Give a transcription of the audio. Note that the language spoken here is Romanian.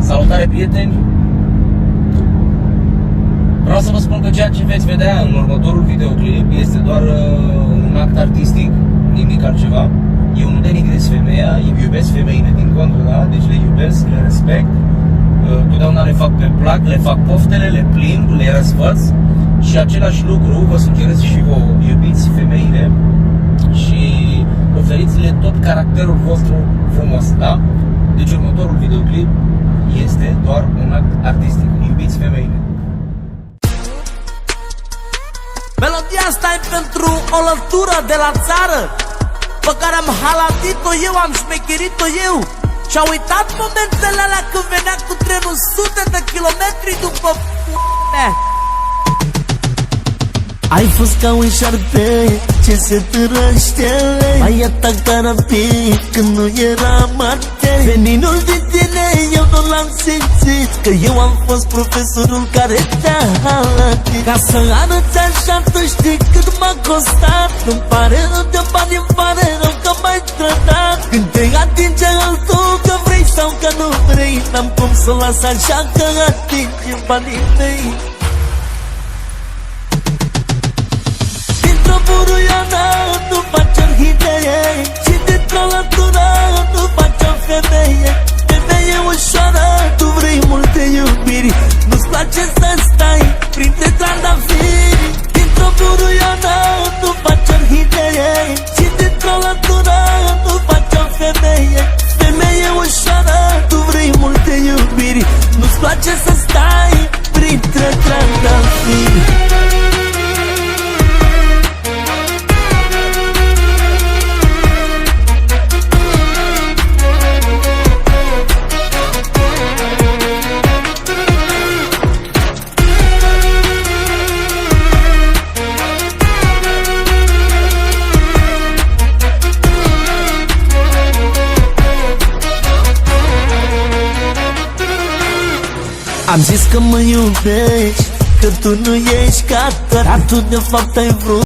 Salutare, prieteni! Vreau să vă spun că ceea ce veți vedea în următorul videoclip este doar un act artistic, nimic altceva. Eu nu denigrez femeia, îmi iubesc femeile din contră, da? Deci le iubesc, le respect, totdeauna le fac pe plac, le fac poftele, le plimb, le răsfăț. Și același lucru vă sugerez și vouă, iubiți femeile și oferiți-le tot caracterul vostru frumos, da? Deci următorul videoclip este doar un act artistic, iubiți femeile. Melodia asta e pentru o lătură de la țară pe care am halatit-o eu, am șmecherit-o eu. Și-a uitat momentele alea când venea cu trenul sute de kilometri după mea. Ai fost ca un șarpe ce se târăște, mai ataca rapid când nu era marte. Veninul din tine eu nu l-am simțit, că eu am fost profesorul care te-a halatit. Ca să arăți așa tu știi cât m-a costat. Îmi pare rău de bani, îmi pare rău că m-ai trădat. Când te atinge altul că vrei sau că nu vrei, n-am cum să las așa că atingi banii mei. Dintr-o buruiană nu faci orhidee și dintr-o lătură nu faci o femeie. Femeie ușoară, tu vrei multe iubiri, nu-ți place să stai printre trandafiri. Dintr-o buruiană nu faci orhidee și dintr-o lătură nu faci o femeie. Femeie ușoară, tu vrei multe iubiri, nu-ți place să stai printre trandafiri. Am zis că mă iubești, că tu nu ești ca tot, dar tu de fapt ai vrut